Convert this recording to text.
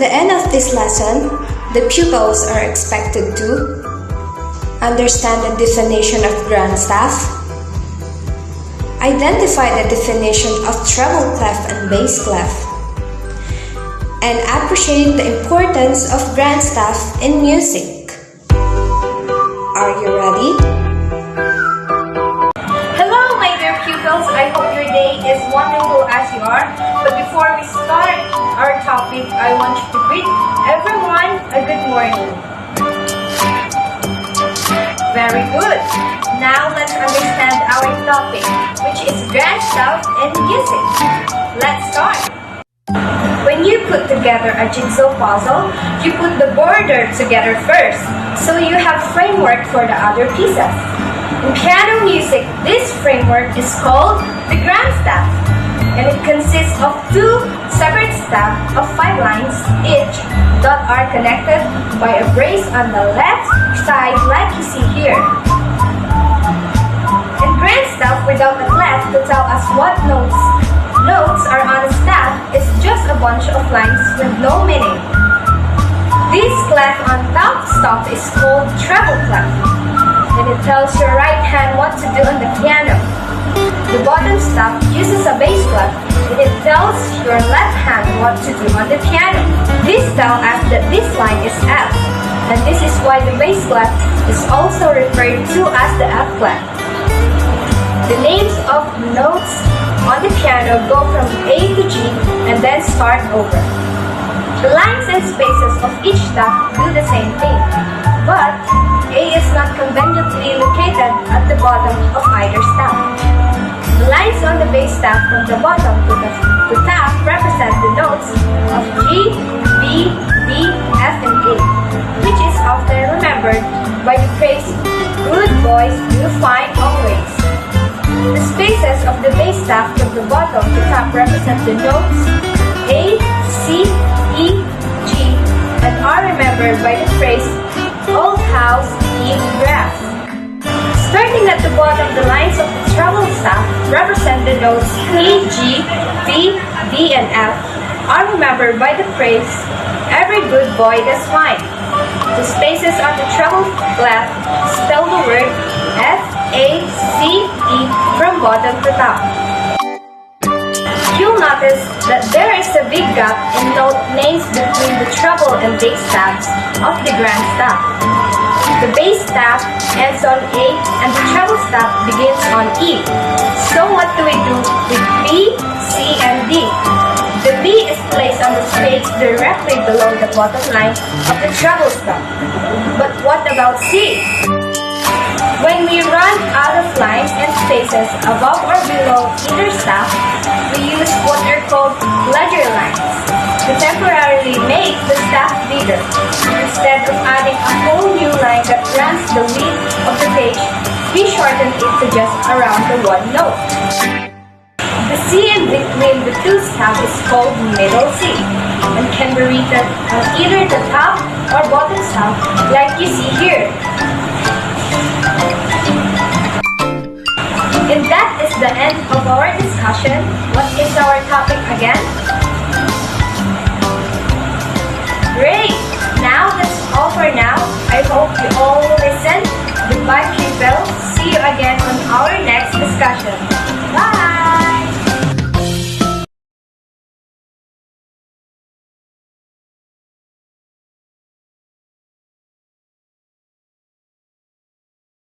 the end of this lesson, the pupils are expected to understand the definition of grand staff, identify the definition of treble clef and bass clef, and appreciate the importance of grand staff in music. Are you ready? Hello, my dear pupils. I hope your day is wonderful as you are. But before we start our topic, I want you to greet everyone a good morning. Very good. Now let's understand our topic, which is grand staff in music. Let's start. When you put together a jigsaw puzzle, you put the border together first, so you have framework for the other pieces. In piano music, this framework is called the grand staff, and it consists of two separate staffs of 5 lines each that are connected by a brace on the left side like you see here. And grand staff without a clef to tell us what notes are on a staff is just a bunch of lines with no meaning. This clef on top stop is called treble clef, and it tells your right hand what to do on the piano. The bottom stop uses a bass clef, and it tells your left hand what to do on the piano. This tells us that this line is F, and this is why the bass clef is also referred to as the F clef. The names of notes on the piano go from A to G and then start over. The lines and spaces of each staff do the same thing, but A is not conveniently located at the bottom of either staff. The lines on the bass staff from the bottom to the top represent the notes of G, B, D, F, and A, which is often remembered by the phrase, "Good boys do fine always." The spaces of the bass staff from the bottom to top represent the notes A, C, E, G, and are remembered by the phrase, "Old house, eat grass." Starting at the bottom, the lines of the treble staff represent the notes E, G, B, D, and F are remembered by the phrase, "Every good boy does fine." The spaces on the treble clef spell the word F, A, C, E from bottom to top. You'll notice that there is a big gap in note names between the treble and bass staffs of the grand staff. The bass staff ends on A and the treble staff begins on E. So what do we do with B, C, and D? The B is placed on the space directly below the bottom line of the treble staff. But what about C? When we run out of lines and spaces above or below either staff, we use what are called ledger lines to temporarily make the staff bigger. Instead of adding a whole new line that runs the width of the page, we shorten it to just around the one note. The C in between the two staffs is called middle C and can be written on either the top or bottom staff like you see here. And that is the end of our discussion. What is our topic again? Great! Now that's all for now. I hope you all listen. Goodbye, pupils. See you again on our next discussion.